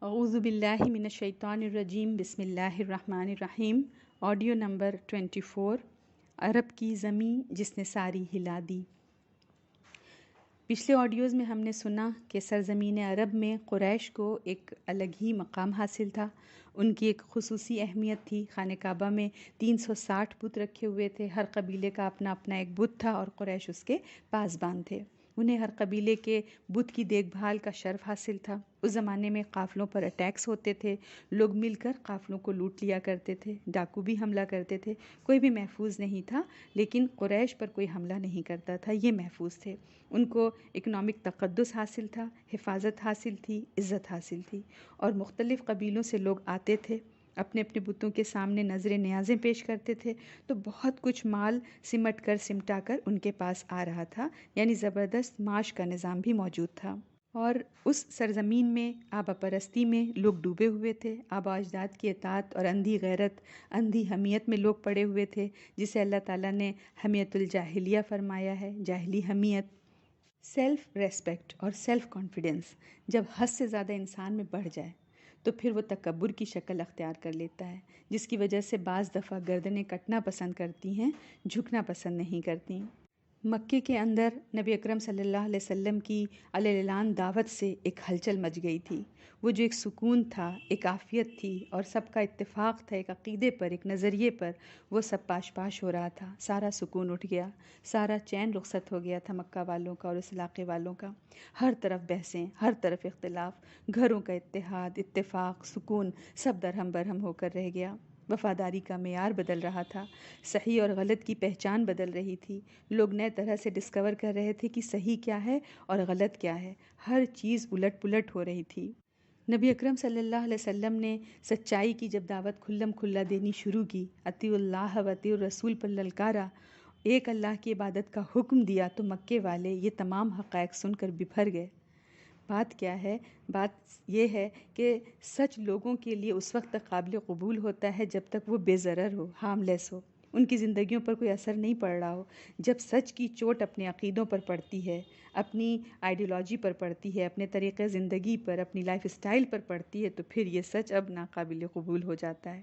اعوذ باللہ من الشیطان الرجیم بسم اللہ الرحمن الرحیم۔ آڈیو نمبر 24، عرب کی زمیں جس نے ساری ہلا دی۔ پچھلے آڈیوز میں ہم نے سنا کہ سرزمین عرب میں قریش کو ایک الگ ہی مقام حاصل تھا، ان کی ایک خصوصی اہمیت تھی۔ خانہ کعبہ میں 360 بت رکھے ہوئے تھے، ہر قبیلے کا اپنا اپنا ایک بت تھا اور قریش اس کے پاسبان تھے۔ انہیں ہر قبیلے کے بت کی دیکھ بھال کا شرف حاصل تھا۔ اس زمانے میں قافلوں پر اٹیکس ہوتے تھے، لوگ مل کر قافلوں کو لوٹ لیا کرتے تھے، ڈاکو بھی حملہ کرتے تھے، کوئی بھی محفوظ نہیں تھا، لیکن قریش پر کوئی حملہ نہیں کرتا تھا، یہ محفوظ تھے۔ ان کو اکنامک تقدس حاصل تھا، حفاظت حاصل تھی، عزت حاصل تھی، اور مختلف قبیلوں سے لوگ آتے تھے، اپنے اپنے بتوں کے سامنے نظر نیازیں پیش کرتے تھے، تو بہت کچھ مال سمٹا کر ان کے پاس آ رہا تھا، یعنی زبردست معاش کا نظام بھی موجود تھا۔ اور اس سرزمین میں آبا پرستی میں لوگ ڈوبے ہوئے تھے، آبا اجداد کی اطاعت اور اندھی غیرت، اندھی حمیت میں لوگ پڑے ہوئے تھے، جسے اللہ تعالیٰ نے حمیت الجاہلیہ فرمایا ہے، جاہلی حمیت۔ سیلف ریسپیکٹ اور سیلف کانفیڈنس جب حد سے زیادہ انسان میں بڑھ جائے تو پھر وہ تکبر کی شکل اختیار کر لیتا ہے، جس کی وجہ سے بعض دفعہ گردنیں کٹنا پسند کرتی ہیں، جھکنا پسند نہیں کرتی۔ مکے کے اندر نبی اکرم صلی اللہ علیہ وسلم کی علی الاعلان دعوت سے ایک ہلچل مچ گئی تھی۔ وہ جو ایک سکون تھا، ایک عافیت تھی اور سب کا اتفاق تھا ایک عقیدے پر، ایک نظریے پر، وہ سب پاش پاش ہو رہا تھا۔ سارا سکون اٹھ گیا، سارا چین رخصت ہو گیا تھا مکہ والوں کا اور اس علاقے والوں کا۔ ہر طرف بحثیں، ہر طرف اختلاف، گھروں کا اتحاد، اتفاق، سکون سب درہم برہم ہو کر رہ گیا۔ وفاداری کا معیار بدل رہا تھا، صحیح اور غلط کی پہچان بدل رہی تھی، لوگ نئے طرح سے ڈسکور کر رہے تھے کہ صحیح کیا ہے اور غلط کیا ہے، ہر چیز الٹ پلٹ ہو رہی تھی۔ نبی اکرم صلی اللہ علیہ وسلم نے سچائی کی جب دعوت کھلم کھلا دینی شروع کی، اطیعوا اللہ و اطیعوا الرسول پر للکارا، ایک اللہ کی عبادت کا حکم دیا، تو مکے والے یہ تمام حقائق سن کر بپھر گئے۔ بات کیا ہے؟ بات یہ ہے کہ سچ لوگوں کے لیے اس وقت تک قابل قبول ہوتا ہے جب تک وہ بے ضرر ہو، ہارملیس ہو، ان کی زندگیوں پر کوئی اثر نہیں پڑ رہا ہو۔ جب سچ کی چوٹ اپنے عقیدوں پر پڑتی ہے، اپنی آئیڈیالوجی پر پڑتی ہے، اپنے طریقے زندگی پر، اپنی لائف اسٹائل پر پڑتی ہے، تو پھر یہ سچ اب ناقابل قبول ہو جاتا ہے۔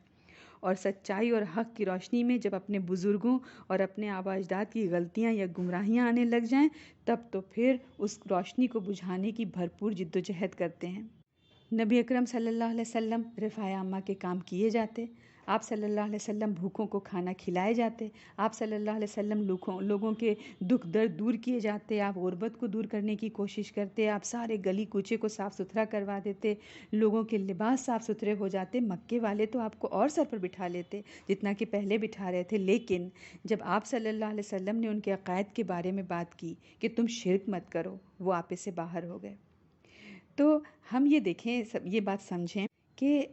اور سچائی اور حق کی روشنی میں جب اپنے بزرگوں اور اپنے آبا اجداد کی غلطیاں یا گمراہیاں آنے لگ جائیں، تب تو پھر اس روشنی کو بجھانے کی بھرپور جد و جہد کرتے ہیں۔ نبی اکرم صلی اللہ علیہ وسلم رفاع عامہ کے کام کیے جاتے، آپ صلی اللہ علیہ وسلم بھوکوں کو کھانا کھلائے جاتے، آپ صلی اللہ علیہ وسلم لوگوں کے دکھ درد دور کیے جاتے، آپ غربت کو دور کرنے کی کوشش کرتے، آپ سارے گلی کوچے کو صاف ستھرا کروا دیتے، لوگوں کے لباس صاف ستھرے ہو جاتے۔ مکے والے تو آپ کو اور سر پر بٹھا لیتے جتنا کہ پہلے بٹھا رہے تھے، لیکن جب آپ صلی اللہ علیہ وسلم نے ان کے عقائد کے بارے میں بات کی کہ تم شرک مت کرو، وہ آپ سے باہر ہو گئے۔ تو ہم یہ دیکھیں، یہ بات سمجھیں کہ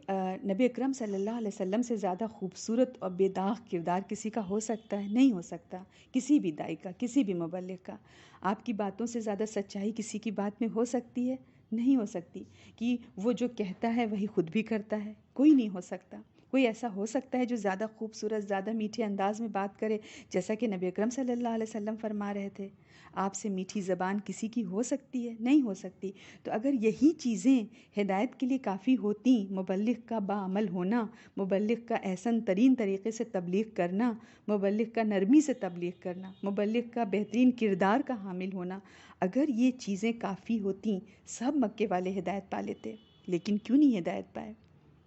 نبی اکرم صلی اللہ علیہ وسلم سے زیادہ خوبصورت اور بے داغ کردار کسی کا ہو سکتا ہے؟ نہیں ہو سکتا، کسی بھی داعی کا، کسی بھی مبلغ کا۔ آپ کی باتوں سے زیادہ سچائی کسی کی بات میں ہو سکتی ہے؟ نہیں ہو سکتی۔ کہ وہ جو کہتا ہے وہی خود بھی کرتا ہے؟ کوئی نہیں ہو سکتا۔ کوئی ایسا ہو سکتا ہے جو زیادہ خوبصورت، زیادہ میٹھے انداز میں بات کرے، جیسا کہ نبی اکرم صلی اللہ علیہ وسلم فرما رہے تھے؟ آپ سے میٹھی زبان کسی کی ہو سکتی ہے؟ نہیں ہو سکتی۔ تو اگر یہی چیزیں ہدایت کے لیے کافی ہوتی، مبلغ کا باعمل ہونا، مبلغ کا احسن ترین طریقے سے تبلیغ کرنا، مبلغ کا نرمی سے تبلیغ کرنا، مبلغ کا بہترین کردار کا حامل ہونا، اگر یہ چیزیں کافی ہوتیں، سب مکے والے ہدایت پا لیتے۔ لیکن کیوں نہیں ہدایت پائے؟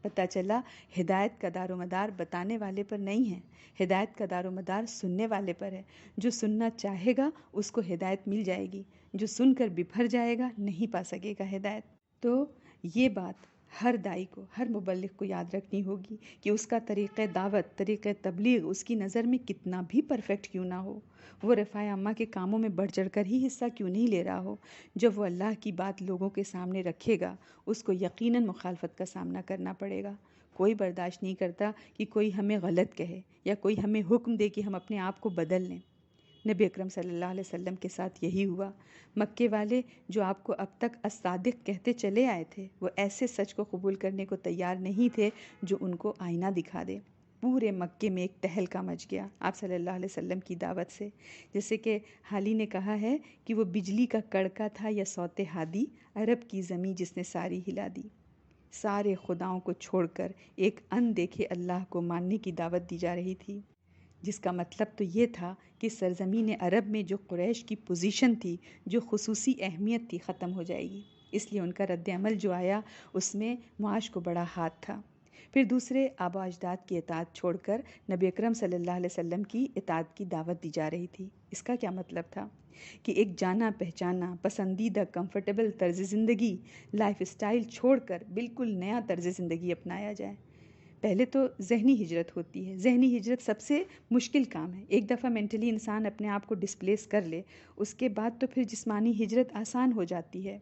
پتہ چلا ہدایت کا دار و مدار بتانے والے پر نہیں ہے، ہدایت کا دار و مدار سننے والے پر ہے۔ جو سننا چاہے گا اس کو ہدایت مل جائے گی، جو سن کر بپھر جائے گا نہیں پا سکے گا ہدایت۔ تو یہ بات ہر داعی کو، ہر مبلغ کو یاد رکھنی ہوگی کہ اس کا طریقہ دعوت، طریقہ تبلیغ اس کی نظر میں کتنا بھی پرفیکٹ کیوں نہ ہو، وہ رفاع عامہ کے کاموں میں بڑھ چڑھ کر ہی حصہ کیوں نہیں لے رہا ہو، جب وہ اللہ کی بات لوگوں کے سامنے رکھے گا اس کو یقیناً مخالفت کا سامنا کرنا پڑے گا۔ کوئی برداشت نہیں کرتا کہ کوئی ہمیں غلط کہے یا کوئی ہمیں حکم دے کہ ہم اپنے آپ کو بدل لیں۔ نبی اکرم صلی اللہ علیہ وسلم کے ساتھ یہی ہوا۔ مکے والے جو آپ کو اب تک الصادق کہتے چلے آئے تھے، وہ ایسے سچ کو قبول کرنے کو تیار نہیں تھے جو ان کو آئینہ دکھا دے۔ پورے مکے میں ایک تہلکہ مچ گیا آپ صلی اللہ علیہ وسلم کی دعوت سے، جیسے کہ حالی نے کہا ہے کہ وہ بجلی کا کڑکا تھا یا صوت ہادی، عرب کی زمیں جس نے ساری ہلا دی۔ سارے خداؤں کو چھوڑ کر ایک اندیکھے اللہ کو ماننے کی دعوت دی جا رہی تھی، جس کا مطلب تو یہ تھا کہ سرزمین عرب میں جو قریش کی پوزیشن تھی، جو خصوصی اہمیت تھی، ختم ہو جائے گی۔ اس لیے ان کا رد عمل جو آیا اس میں معاش کو بڑا ہاتھ تھا۔ پھر دوسرے آبا و اجداد کی اطاعت چھوڑ کر نبی اکرم صلی اللہ علیہ وسلم کی اطاعت کی دعوت دی جا رہی تھی۔ اس کا کیا مطلب تھا؟ کہ ایک جانا پہچانا پسندیدہ کمفرٹیبل طرز زندگی، لائف اسٹائل چھوڑ کر بالکل نیا طرز زندگی اپنایا جائے۔ پہلے تو ذہنی ہجرت ہوتی ہے۔ ذہنی ہجرت سب سے مشکل کام ہے۔ ایک دفعہ مینٹلی انسان اپنے آپ کو ڈسپلیس کر لے، اس کے بعد تو پھر جسمانی ہجرت آسان ہو جاتی ہے۔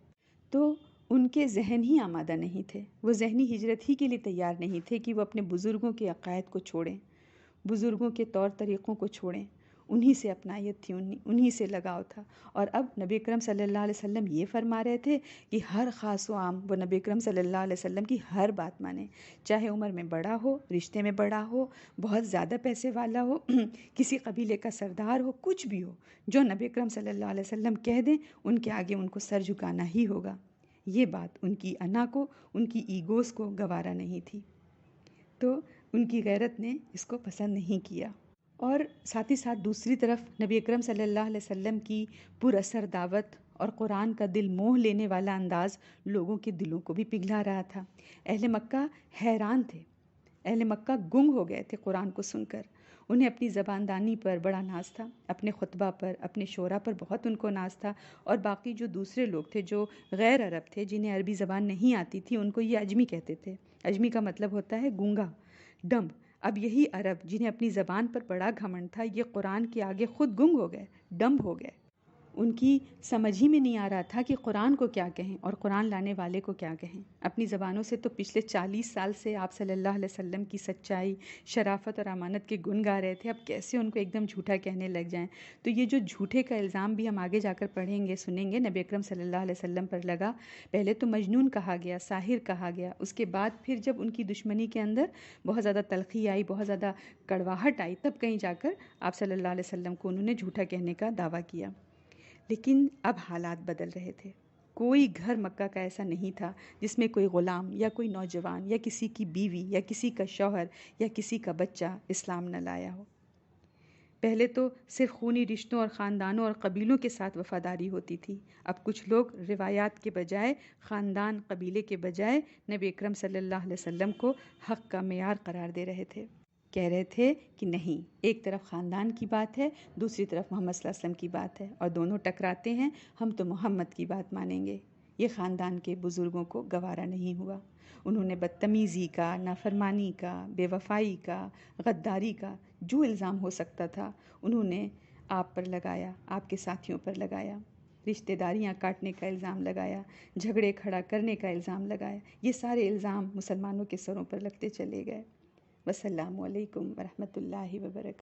تو ان کے ذہن ہی آمادہ نہیں تھے، وہ ذہنی ہجرت ہی کے لیے تیار نہیں تھے کہ وہ اپنے بزرگوں کے عقائد کو چھوڑیں، بزرگوں کے طور طریقوں کو چھوڑیں۔ انہی سے اپنائیت تھی، انہی سے لگاؤ تھا۔ اور اب نبی اکرم صلی اللہ علیہ وسلم یہ فرما رہے تھے کہ ہر خاص و عام وہ نبی اکرم صلی اللہ علیہ وسلم کی ہر بات مانیں، چاہے عمر میں بڑا ہو، رشتے میں بڑا ہو، بہت زیادہ پیسے والا ہو، کسی قبیلے کا سردار ہو، کچھ بھی ہو، جو نبی اکرم صلی اللہ علیہ وسلم کہہ دیں ان کے آگے ان کو سر جھکانا ہی ہوگا۔ یہ بات ان کی انا کو، ان کی ایگوز کو گوارا نہیں تھی، تو ان کی غیرت نے اس کو پسند نہیں کیا۔ اور ساتھ ہی ساتھ دوسری طرف نبی اکرم صلی اللہ علیہ وسلم کی پر اثر دعوت اور قرآن کا دل موہ لینے والا انداز لوگوں کے دلوں کو بھی پگھلا رہا تھا۔ اہل مکہ حیران تھے، اہل مکہ گنگ ہو گئے تھے قرآن کو سن کر۔ انہیں اپنی زباندانی پر بڑا ناز تھا، اپنے خطبہ پر، اپنے شعرا پر بہت ان کو ناز تھا، اور باقی جو دوسرے لوگ تھے جو غیر عرب تھے، جنہیں عربی زبان نہیں آتی تھی، ان کو یہ اجمی کہتے تھے۔ اجمی کا مطلب ہوتا ہے گونگا، ڈمب۔ اب یہی عرب جنہیں اپنی زبان پر بڑا گھمنڈ تھا، یہ قرآن کے آگے خود گنگ ہو گئے، ڈمب ہو گئے۔ ان کی سمجھ ہی میں نہیں آ رہا تھا کہ قرآن کو کیا کہیں اور قرآن لانے والے کو کیا کہیں۔ اپنی زبانوں سے تو پچھلے 40 سال سے آپ صلی اللہ علیہ وسلم کی سچائی، شرافت اور امانت کے گن گا رہے تھے، اب کیسے ان کو ایک دم جھوٹا کہنے لگ جائیں؟ تو یہ جو جھوٹے کا الزام بھی ہم آگے جا کر پڑھیں گے، سنیں گے، نبی اکرم صلی اللہ علیہ وسلم پر لگا۔ پہلے تو مجنون کہا گیا، ساحر کہا گیا، اس کے بعد پھر جب ان کی دشمنی کے اندر بہت زیادہ تلخی آئی، بہت زیادہ کڑواہٹ آئی، تب کہیں جا کر آپ صلی اللہ علیہ وسلم کو انہوں نے جھوٹا کہنے کا دعویٰ کیا۔ لیکن اب حالات بدل رہے تھے۔ کوئی گھر مکہ کا ایسا نہیں تھا جس میں کوئی غلام یا کوئی نوجوان یا کسی کی بیوی یا کسی کا شوہر یا کسی کا بچہ اسلام نہ لایا ہو۔ پہلے تو صرف خونی رشتوں اور خاندانوں اور قبیلوں کے ساتھ وفاداری ہوتی تھی، اب کچھ لوگ روایات کے بجائے، خاندان قبیلے کے بجائے نبی اکرم صلی اللہ علیہ وسلم کو حق کا معیار قرار دے رہے تھے۔ کہہ رہے تھے کہ نہیں، ایک طرف خاندان کی بات ہے، دوسری طرف محمد صلی اللہ علیہ وسلم کی بات ہے، اور دونوں ٹکراتے ہیں، ہم تو محمد کی بات مانیں گے۔ یہ خاندان کے بزرگوں کو گوارا نہیں ہوا۔ انہوں نے بدتمیزی کا، نافرمانی کا، بے وفائی کا، غداری کا جو الزام ہو سکتا تھا انہوں نے آپ پر لگایا، آپ کے ساتھیوں پر لگایا، رشتہ داریاں کاٹنے کا الزام لگایا، جھگڑے کھڑا کرنے کا الزام لگایا۔ یہ سارے الزام مسلمانوں کے سروں پر لگتے چلے گئے۔ والسلام علیکم ورحمۃ اللہ وبرکاتہ۔